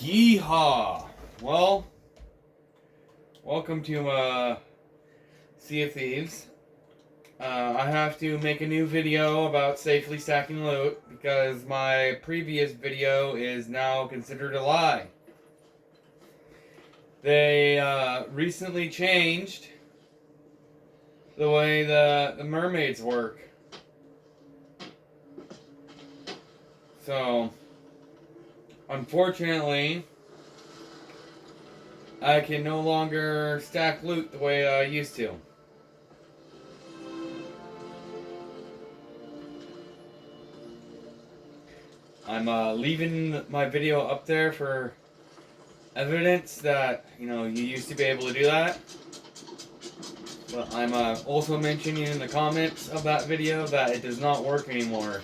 Yeehaw! Well, welcome to Sea of Thieves. I have to make a new video about safely stacking loot because my previous video is now considered a lie. They recently changed the way the mermaids work. So, unfortunately, I can no longer stack loot the way I used to. I'm leaving my video up there for evidence that, you used to be able to do that. But I'm also mentioning in the comments of that video that it does not work anymore.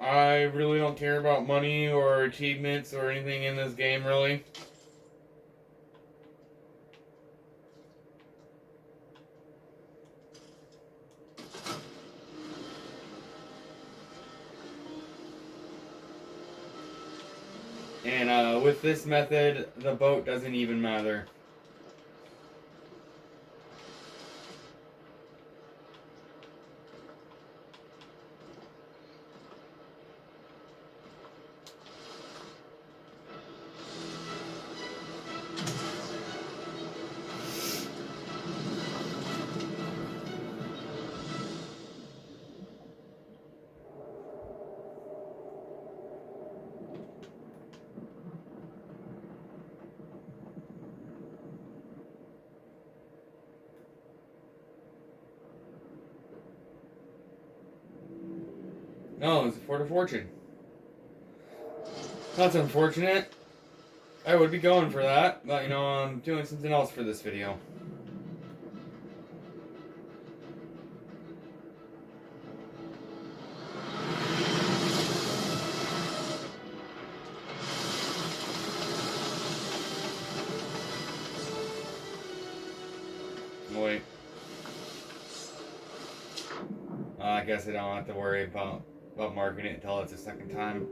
I really don't care about money or achievements or anything in this game, really. And with this method, the boat doesn't even matter. No, it's a Fort of Fortune. That's unfortunate. I would be going for that, but I'm doing something else for this video. Wait. I guess I don't have to worry about marking it until it's the second time.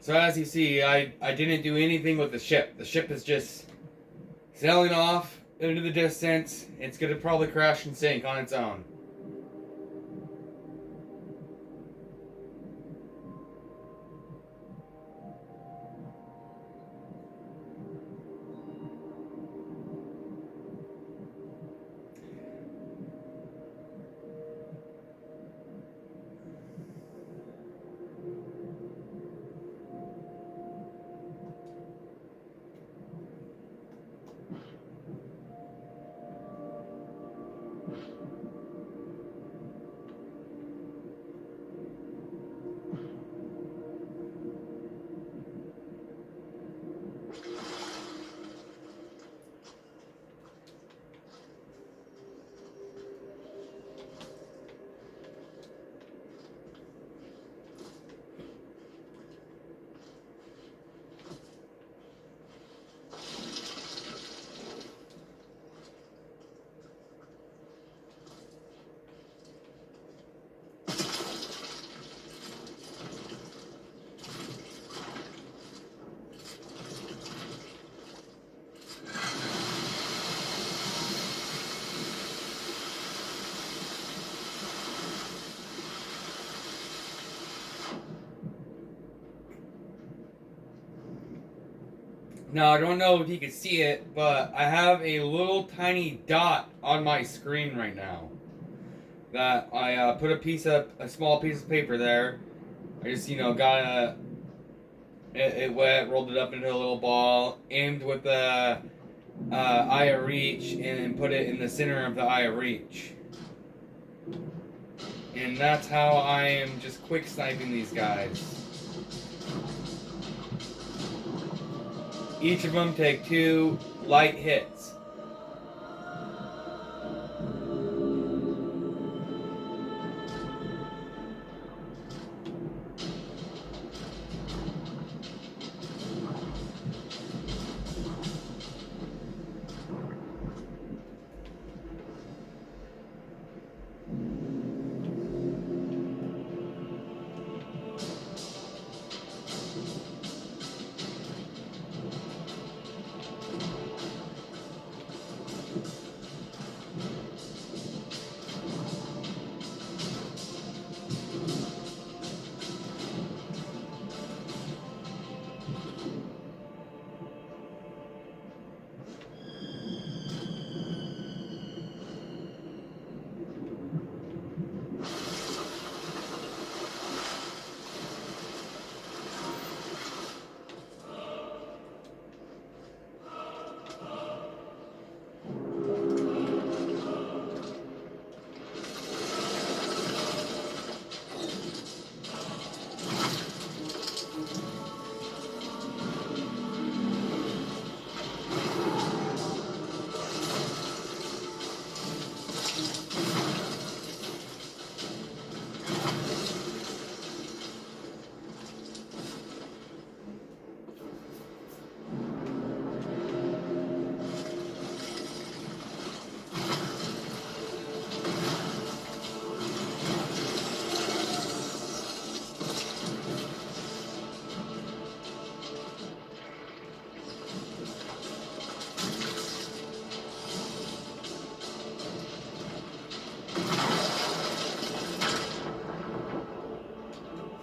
So as you see, I didn't do anything with the ship. The ship is just sailing off into the distance. It's going to probably crash and sink on its own. Now, I don't know if you can see it, but I have a little tiny dot on my screen right now. That I put a small piece of paper there. I just, got it wet, rolled it up into a little ball, aimed with the eye of reach, and put it in the center of the eye of reach. And that's how I am just quick sniping these guys. Each of them take 2 light hits.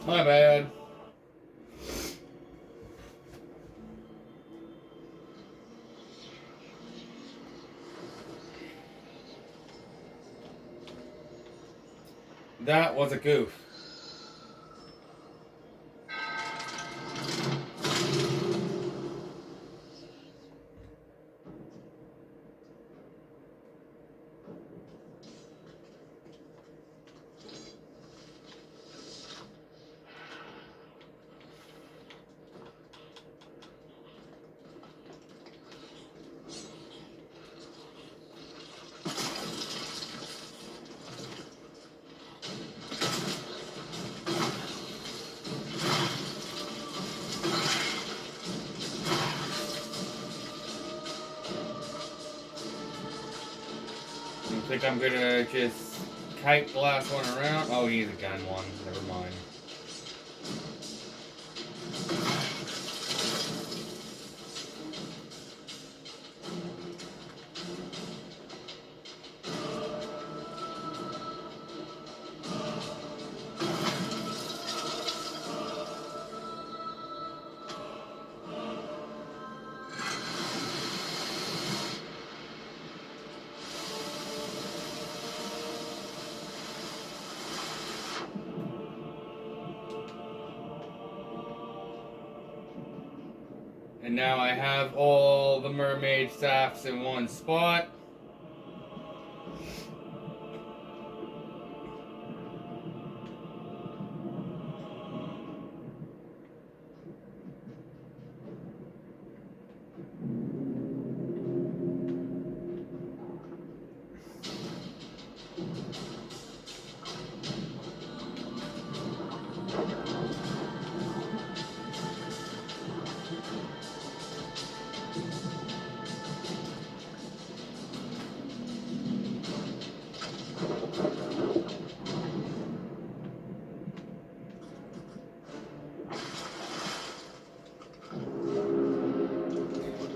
My bad. That was a goof. I think I'm gonna just kite the last one around. Oh, he's a gun one. Never mind. And now I have all the mermaid staffs in one spot.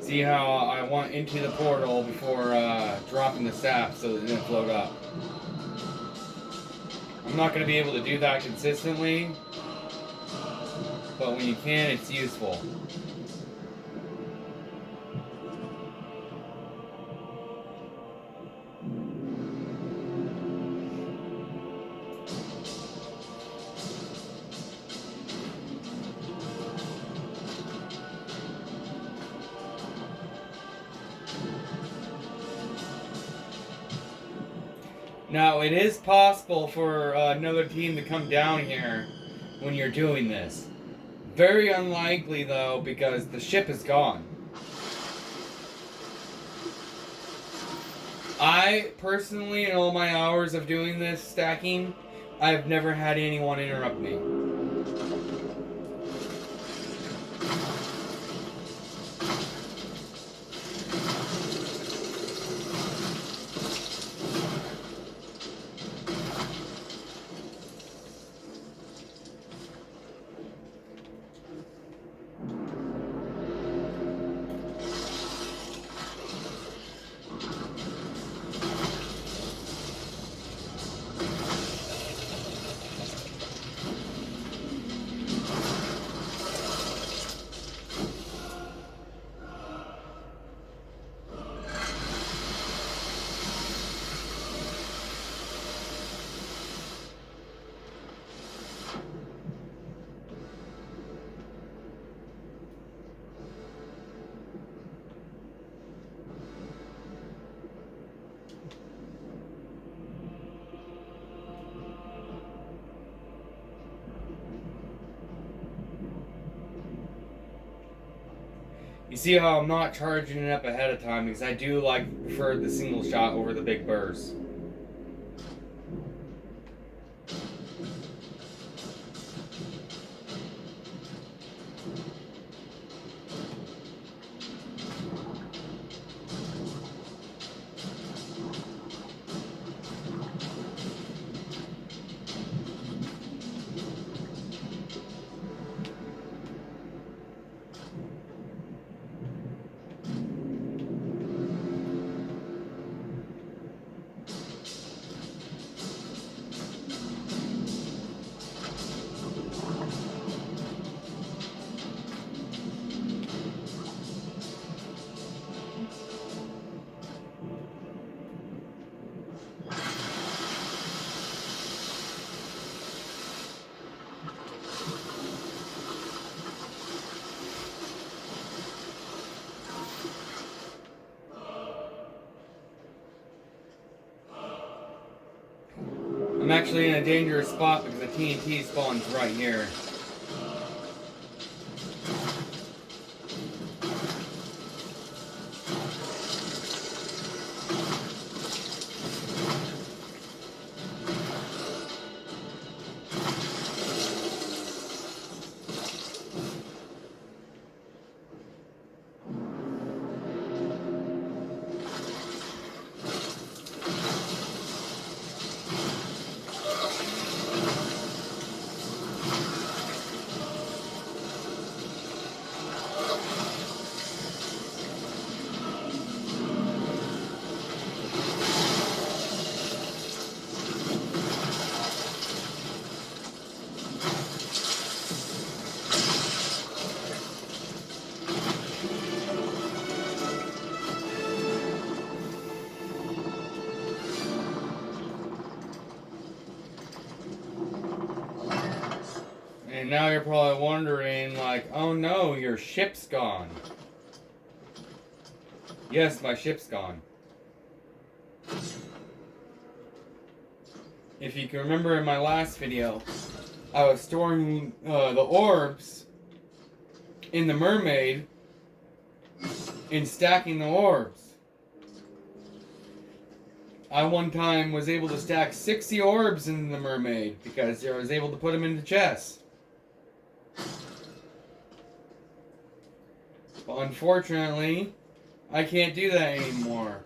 See how I went into the portal before dropping the staff so that it didn't float up. I'm not going to be able to do that consistently, but when you can, it's useful. Now, it is possible for another team to come down here when you're doing this. Very unlikely, though, because the ship is gone. I, personally, in all my hours of doing this stacking, I've never had anyone interrupt me. You see how I'm not charging it up ahead of time because I do prefer the single shot over the big burst. I'm actually in a dangerous spot because the TNT spawns right here. And now you're probably wondering, like, oh no, your ship's gone. Yes, my ship's gone. If you can remember in my last video, I was storing the orbs in the mermaid and stacking the orbs. I one time was able to stack 60 orbs in the mermaid because I was able to put them into chests. But unfortunately, I can't do that anymore.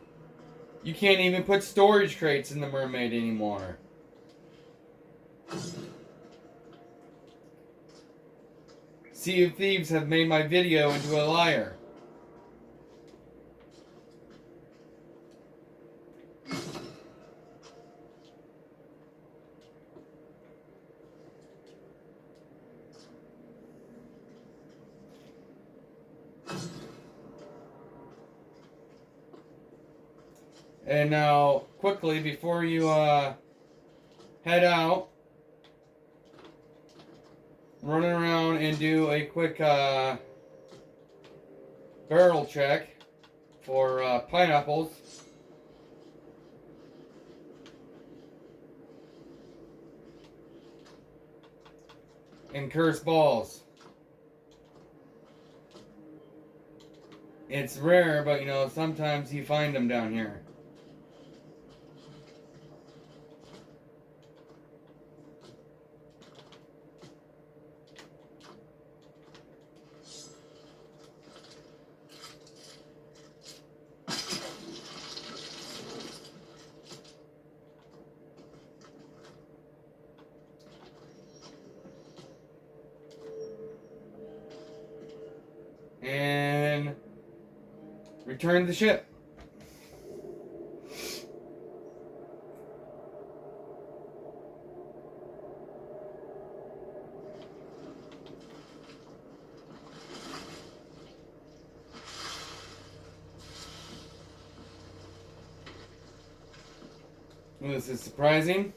You can't even put storage crates in the mermaid anymore. Sea of Thieves have made my video into a liar. And now, quickly, before you head out, run around and do a quick barrel check for pineapples. And cursed balls. It's rare, but you know, sometimes you find them down here. And return the ship. This is surprising.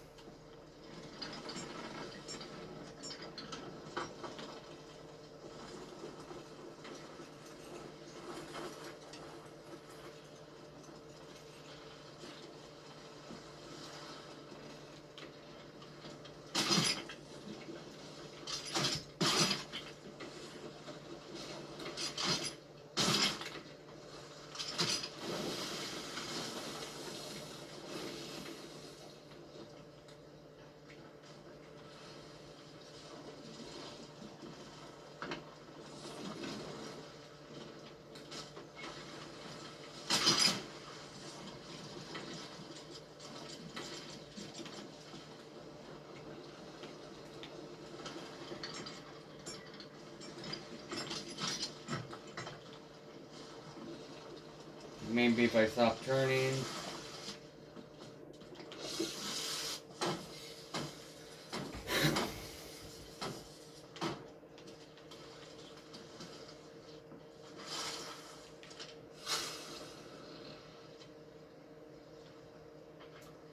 Maybe if I stop turning.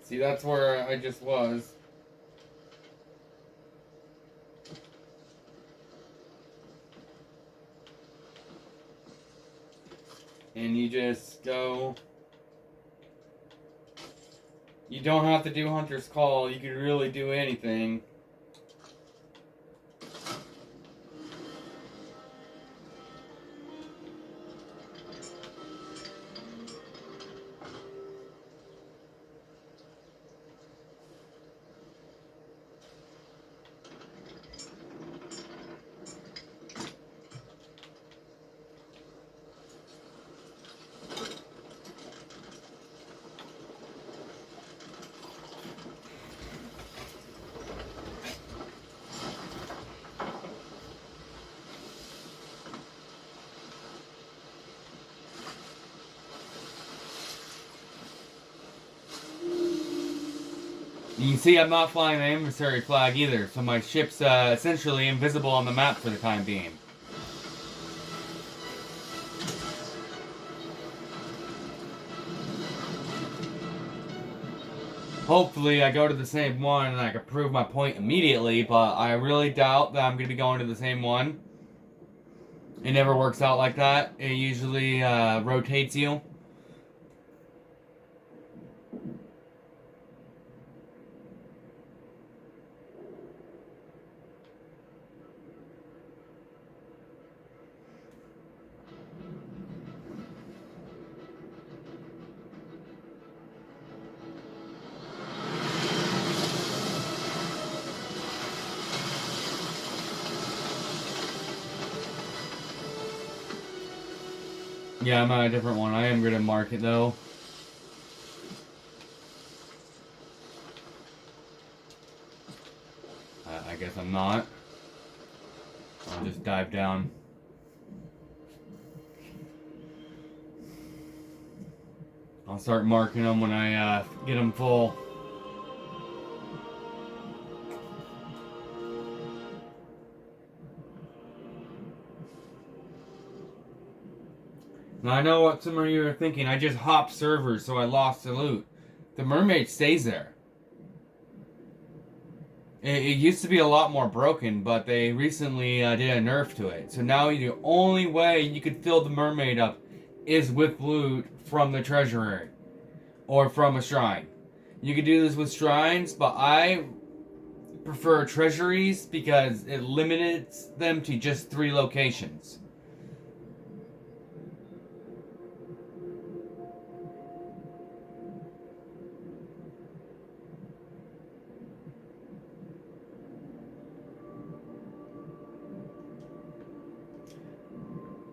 See, that's where I just was. And you just go. You don't have to do Hunter's Call. You can really do anything. You can see I'm not flying the emissary flag either, so my ship's essentially invisible on the map for the time being. Hopefully I go to the same one and I can prove my point immediately, but I really doubt that I'm going to be going to the same one. It never works out like that. It usually rotates you. Yeah, I'm on a different one. I am going to mark it though. I guess I'm not. I'll just dive down. I'll start marking them when I get them full. Now I know what some of you are thinking. I just hopped servers, so I lost the loot. The mermaid stays there. It used to be a lot more broken, but they recently did a nerf to it. So now the only way you could fill the mermaid up is with loot from the treasury or from a shrine. You could do this with shrines, but I prefer treasuries because it limits them to just 3 locations.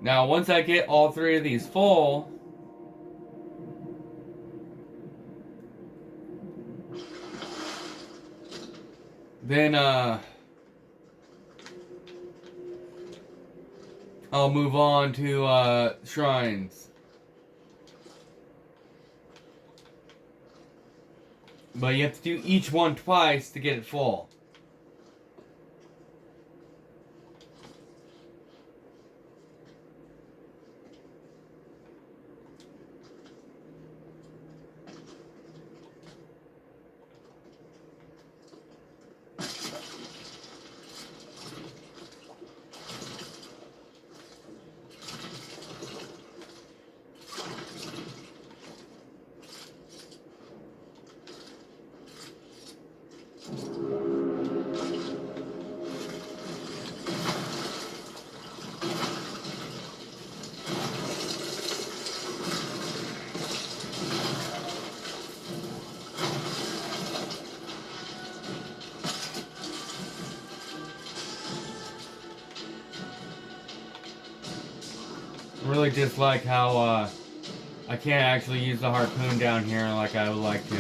Now, once I get all 3 of these full, then I'll move on to shrines. But you have to do each one twice to get it full. I really dislike how I can't actually use the harpoon down here like I would like to.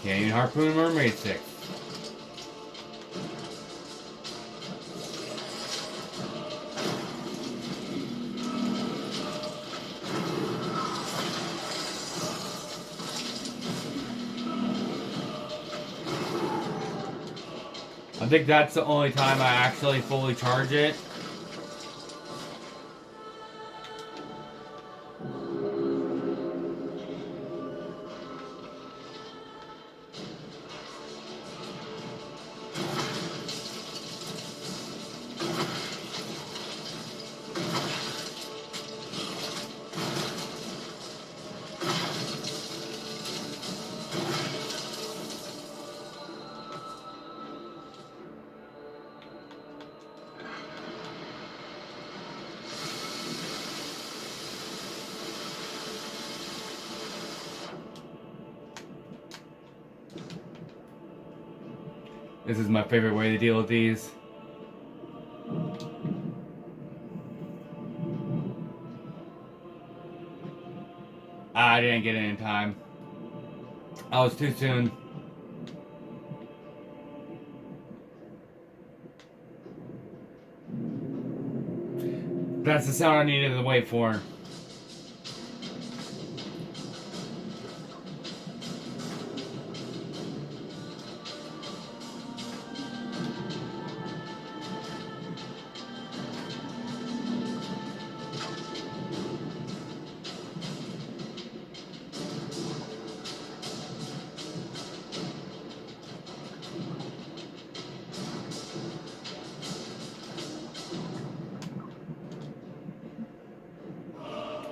Can't even harpoon mermaid stick. I think that's the only time I actually fully charge it. This is my favorite way to deal with these. I didn't get it in time. I was too soon. That's the sound I needed to wait for.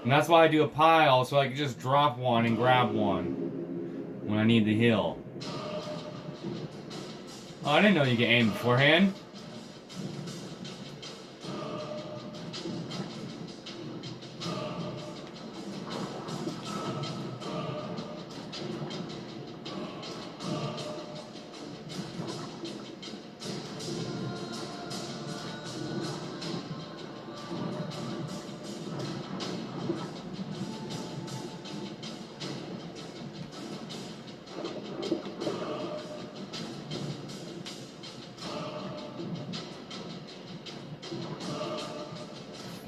And that's why I do a pile, so I can just drop one and grab one when I need the heal. Oh, I didn't know you could aim beforehand.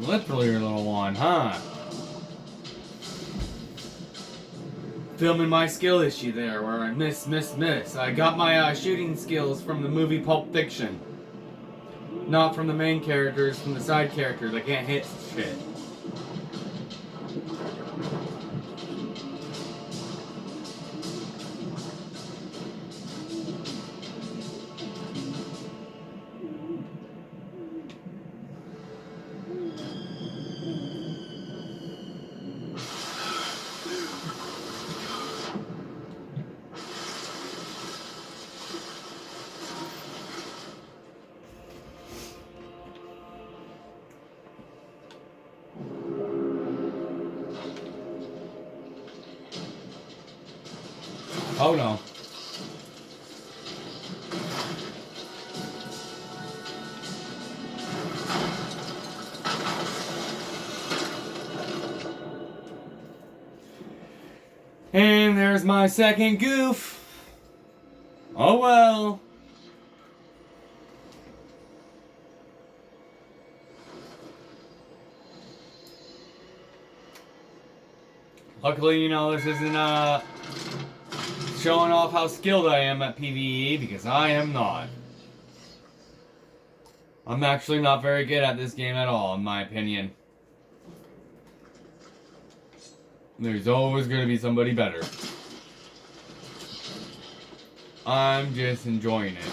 Literally your little one, huh? Filming my skill issue there, where I miss. I got my shooting skills from the movie Pulp Fiction. Not from the main characters, from the side characters. I can't hit shit. Oh no. And there's my second goof. Oh well. Luckily, you know, this isn't showing off how skilled I am at PvE, because I am not. I'm actually not very good at this game at all, in my opinion. There's always going to be somebody better. I'm just enjoying it.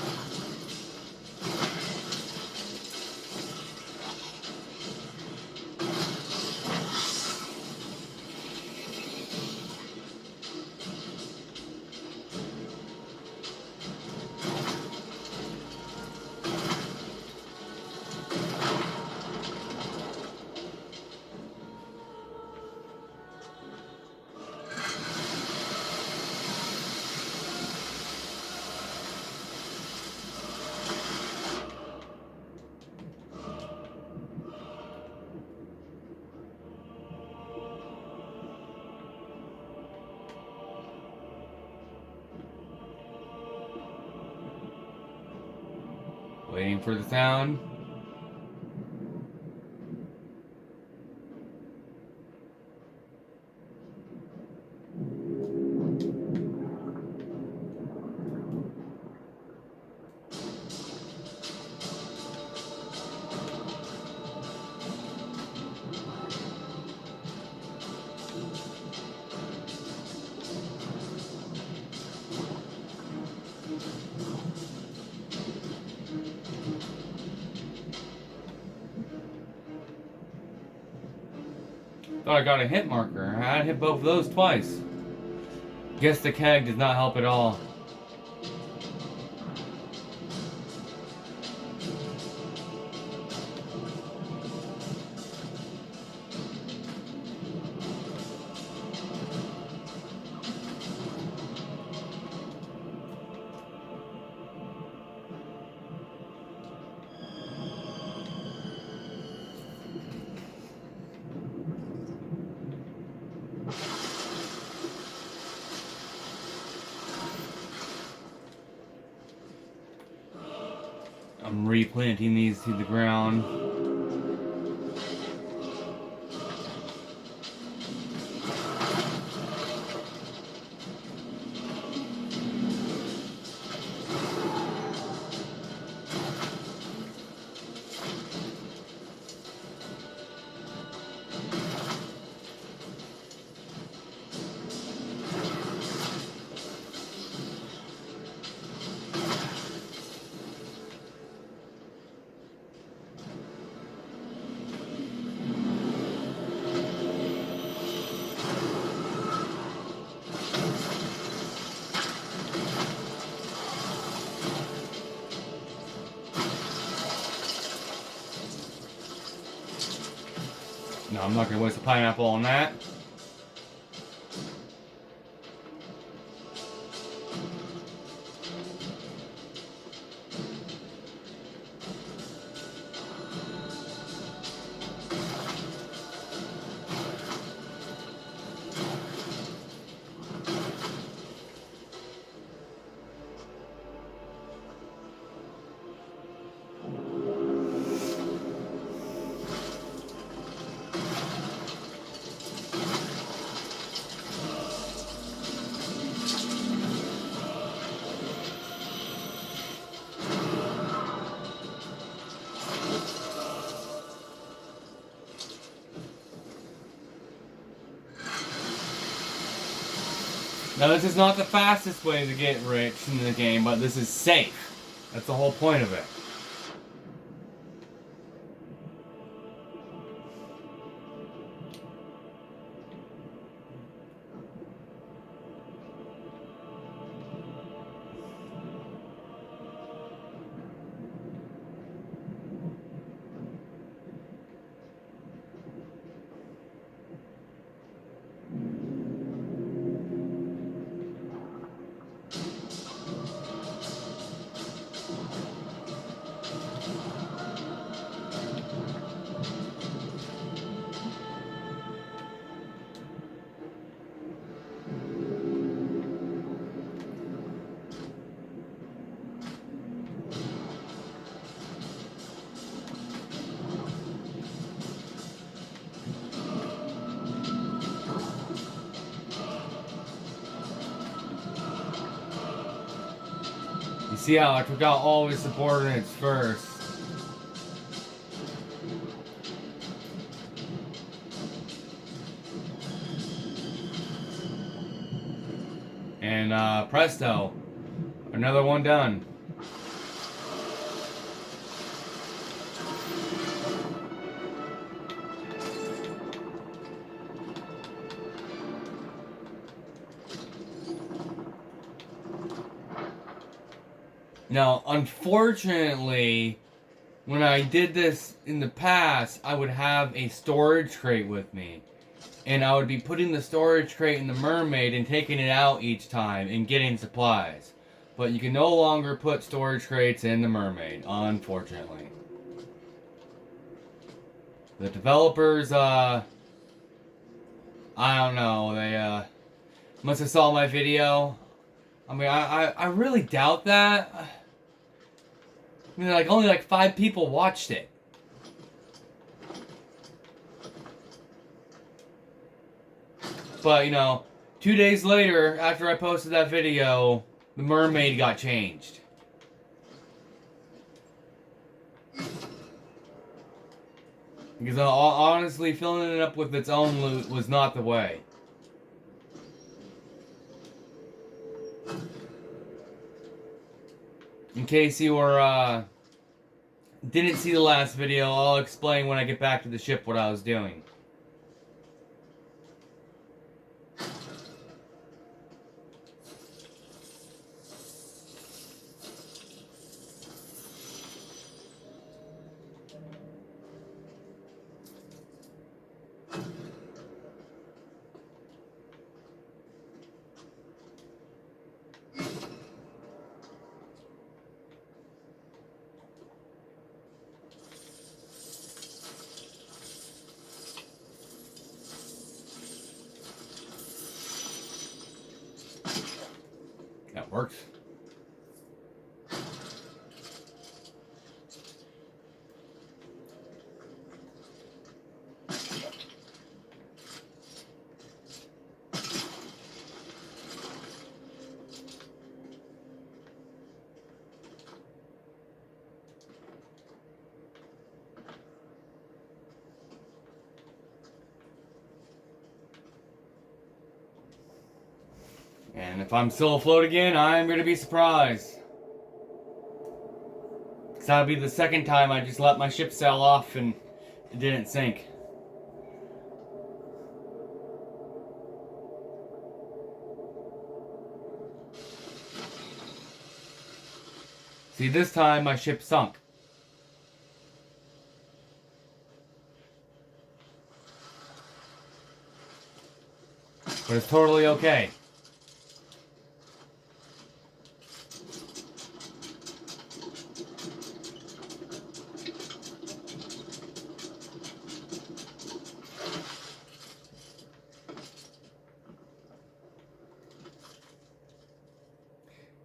Waiting for the sound. Thought I got a hit marker. I hit both of those twice. Guess the keg does not help at all. I'm replanting these to the ground. No, I'm not going to waste a pineapple on that. Now, this is not the fastest way to get rich in the game, but this is safe. That's the whole point of it. You see how I took out all his subordinates first. And presto, another one done. Now, unfortunately, when I did this in the past, I would have a storage crate with me. And I would be putting the storage crate in the mermaid and taking it out each time and getting supplies. But you can no longer put storage crates in the mermaid, unfortunately. The developers, I don't know, they, must have saw my video. I mean, I really doubt that. I mean, like, only like 5 people watched it. But, you know, 2 days later, after I posted that video, the mermaid got changed. Because honestly, filling it up with its own loot was not the way. In case you were, didn't see the last video, I'll explain when I get back to the ship what I was doing. That works. And if I'm still afloat again, I'm going to be surprised. Because that'll be the second time I just let my ship sail off and it didn't sink. See, this time my ship sunk. But it's totally okay.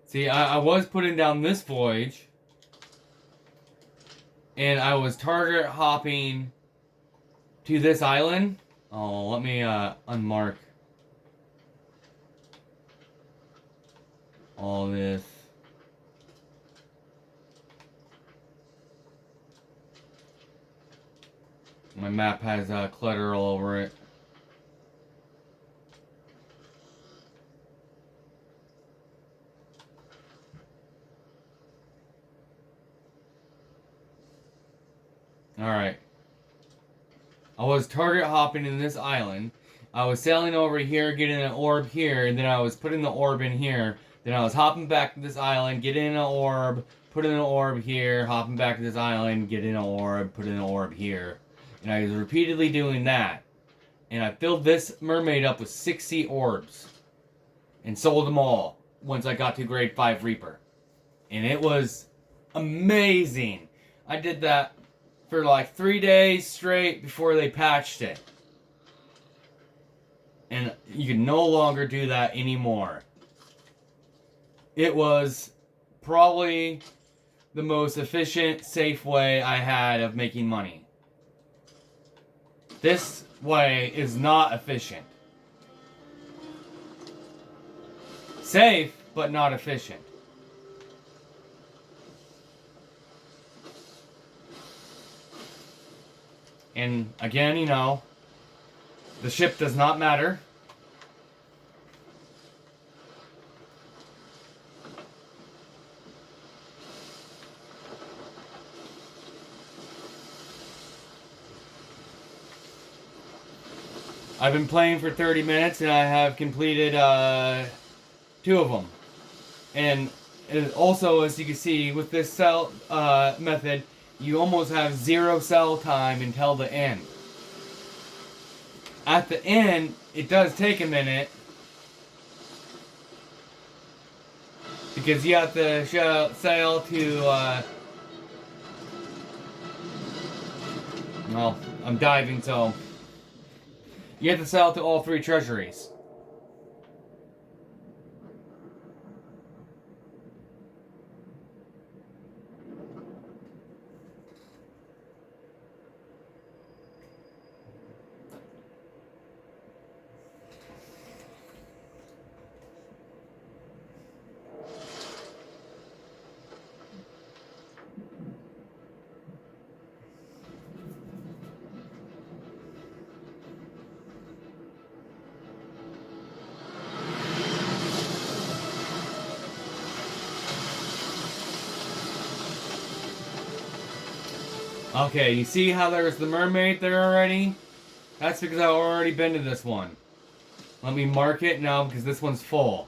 See, I was putting down this voyage, and I was target hopping to this island. Oh, let me unmark all this. My map has clutter all over it. Alright. I was target hopping in this island. I was sailing over here, getting an orb here, and then I was putting the orb in here. Then I was hopping back to this island, getting an orb, putting an orb here, hopping back to this island, getting an orb, putting an orb here. And I was repeatedly doing that. And I filled this mermaid up with 60 orbs. And sold them all once I got to grade 5 Reaper. And it was amazing. I did that for like 3 days straight before they patched it. And you can no longer do that anymore. It was probably the most efficient, safe way I had of making money. This way is not efficient. Safe, but not efficient. And again, you know, the ship does not matter. I've been playing for 30 minutes and I have completed 2 of them. And also, as you can see, with this cell method, you almost have 0 cell time until the end. At the end, it does take a minute. Because you have to sail to... well, I'm diving, so... You have to sail to all 3 treasuries. Okay, you see how there's the mermaid there already? That's because I've already been to this one. Let me mark it now because this one's full.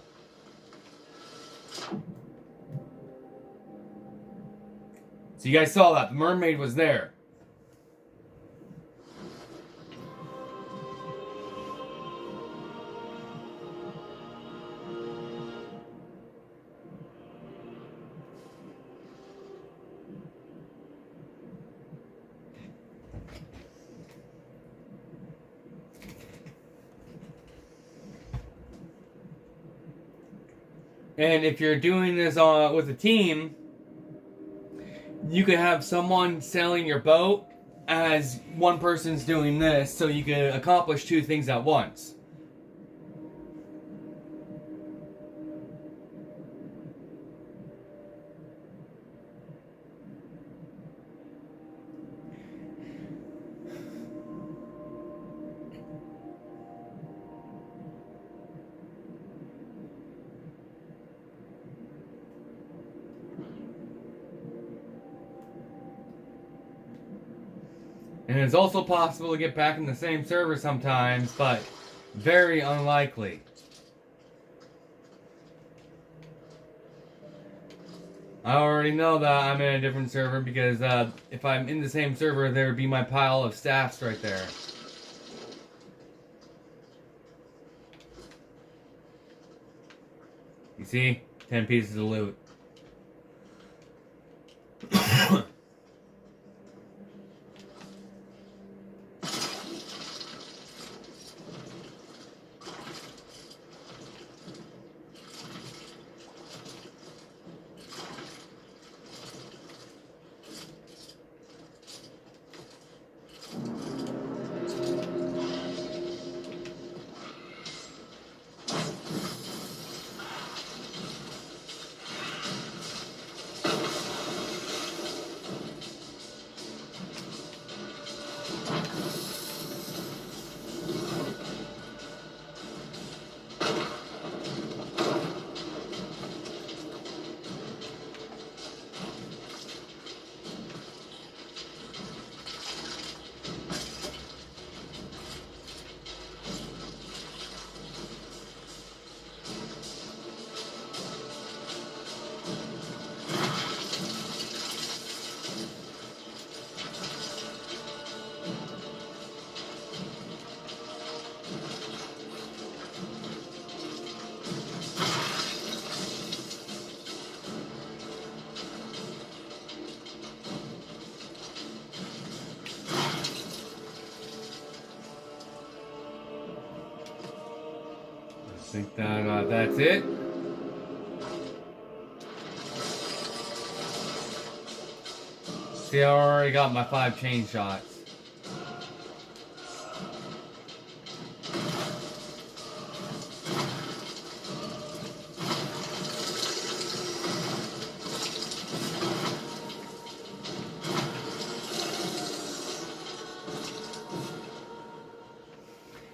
So you guys saw that. The mermaid was there. And if you're doing this with a team, you could have someone sailing your boat as one person's doing this, so you could accomplish 2 things at once. And it's also possible to get back in the same server sometimes, but very unlikely. I already know that I'm in a different server because if I'm in the same server, there would be my pile of staffs right there. You see? 10 pieces of loot. I think that that's it. See, I already got my 5 chain shots.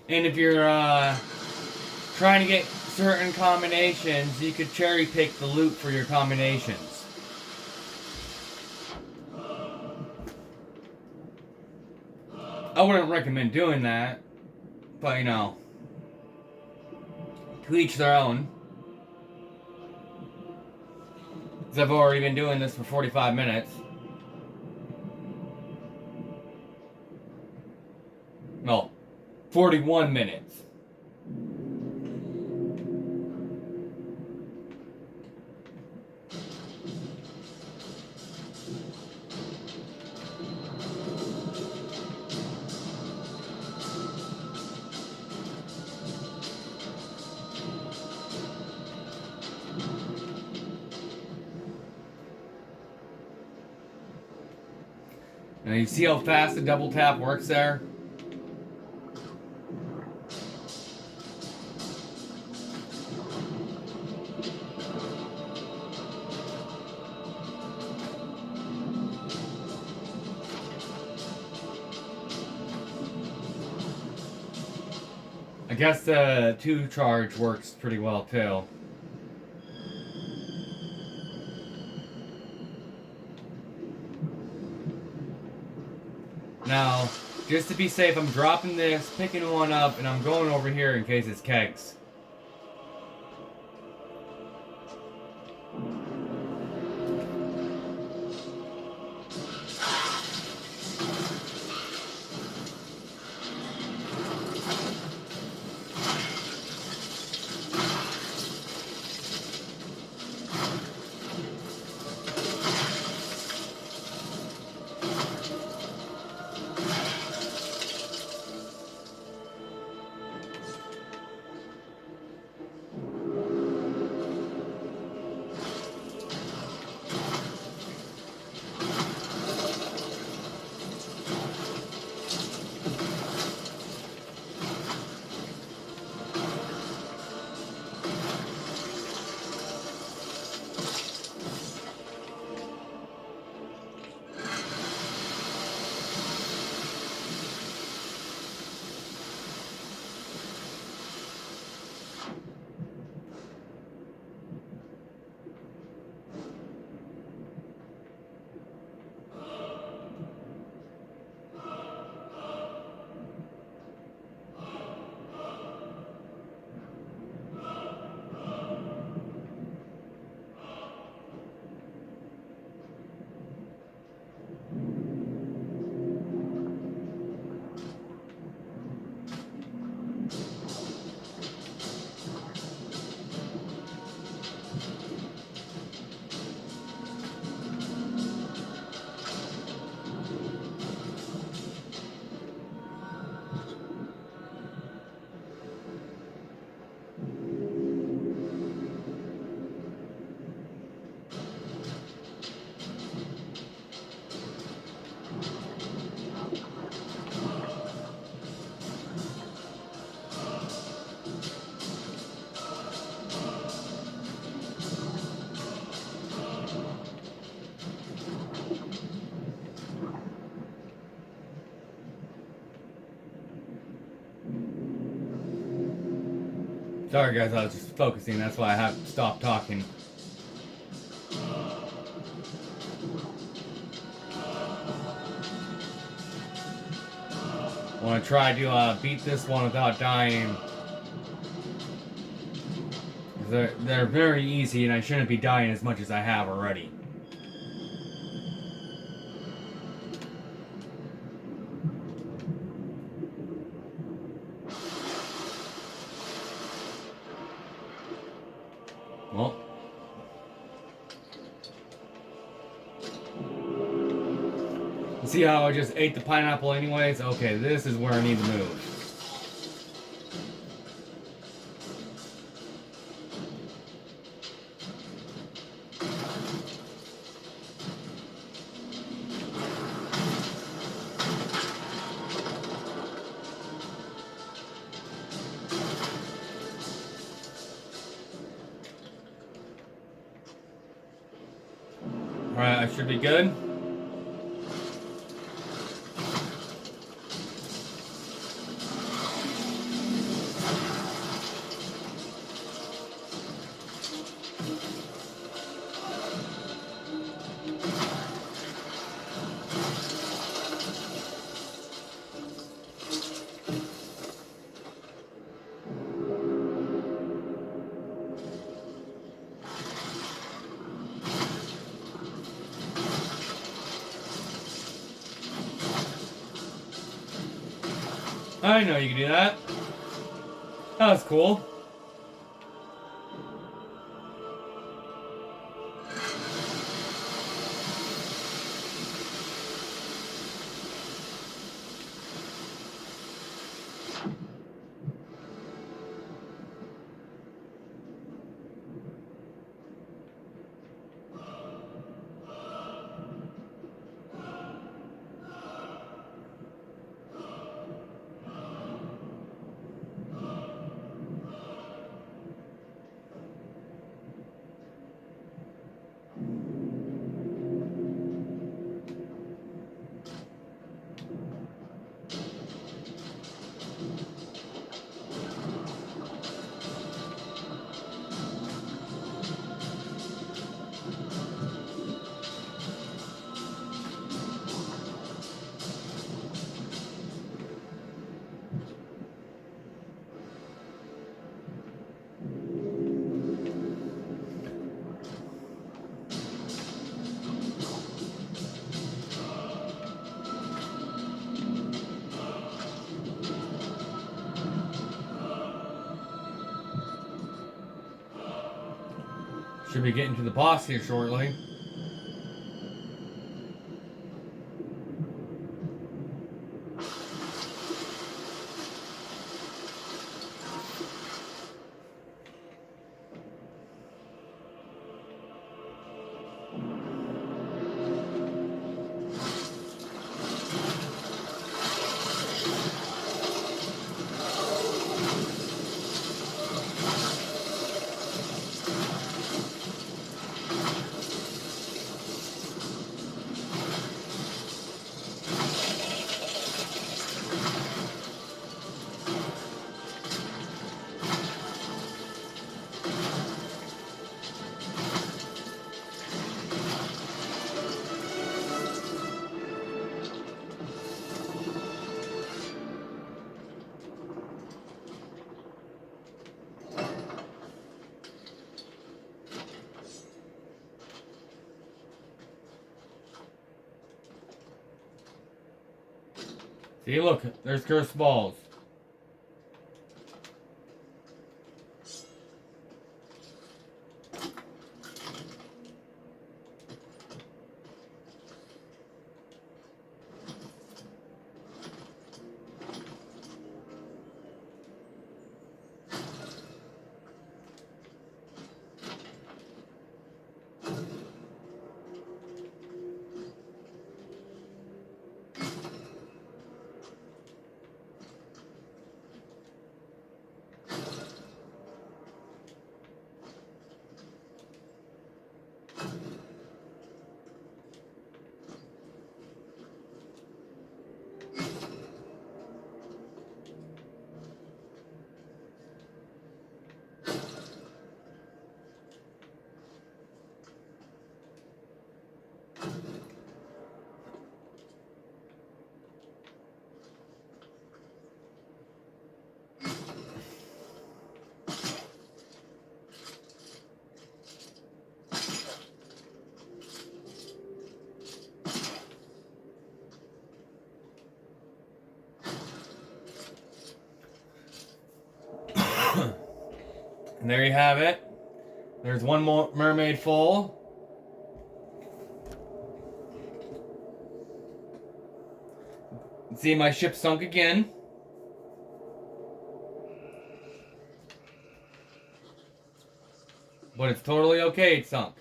And if you're trying to get certain combinations, you could cherry pick the loot for your combinations. I wouldn't recommend doing that, but you know, to each their own. Because I've already been doing this for 45 minutes. No, 41 minutes. Now you see how fast the double tap works there? I guess the 2 charge works pretty well too. Now, just to be safe, I'm dropping this, picking one up, and I'm going over here in case it's kegs. Sorry guys, I was just focusing, that's why I have to stop talking. I want to try to beat this one without dying. They're very easy and I shouldn't be dying as much as I have already. Well. See how I just ate the pineapple anyways? Okay, this is where I need to move. Alright, I should be good. I know you can do that. That was cool. Should be getting to the boss here shortly. See, look, there's cursed balls. And there you have it. There's one more mermaid full. See, my ship sunk again. But it's totally okay, it sunk.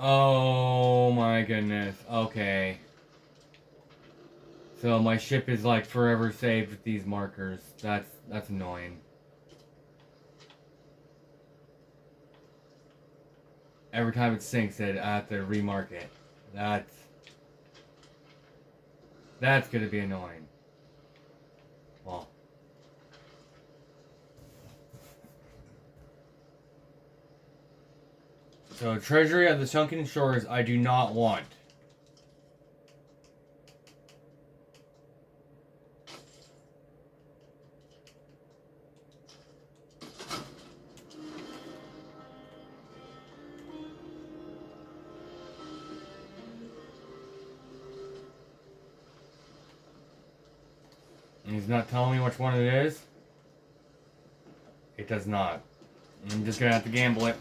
Oh my goodness. Okay. So my ship is like forever saved with these markers. That's annoying. Every time it sinks, I have to remark it. That's gonna be annoying. Well. So, Treasury of the Sunken Shores, I do not want. And he's not telling me which one it is. It does not. I'm just gonna have to gamble it.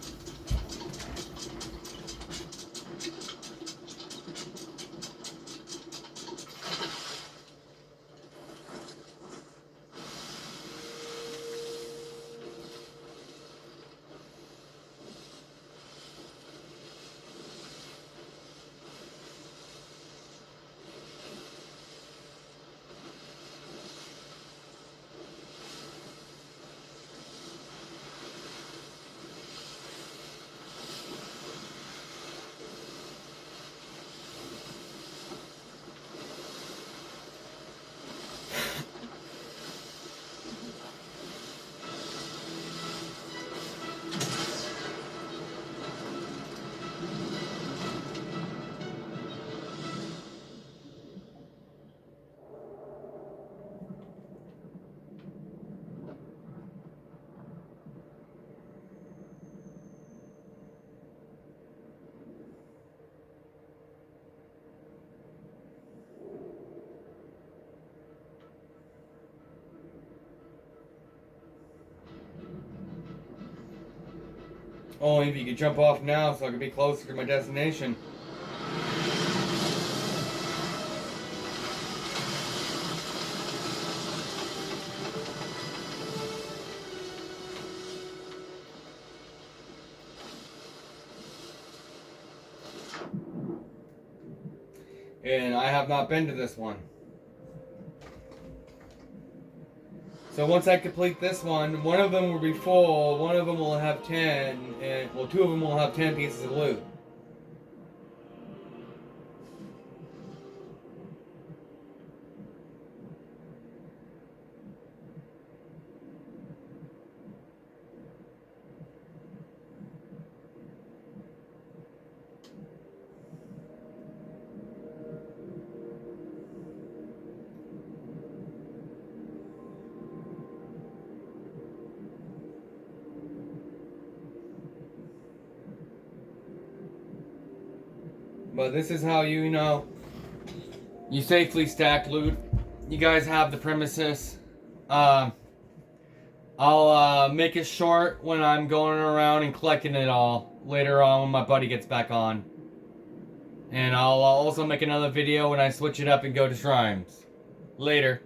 Only if you could jump off now so I could be closer to my destination. And I have not been to this one. So once I complete this one of them will be full, one of them will have 10, and well, two of them will have 10 pieces of loot. But this is how you safely stack loot. You guys have the premises. I'll make it short when I'm going around and collecting it all later on when my buddy gets back on. And I'll also make another video when I switch it up and go to shrines. Later.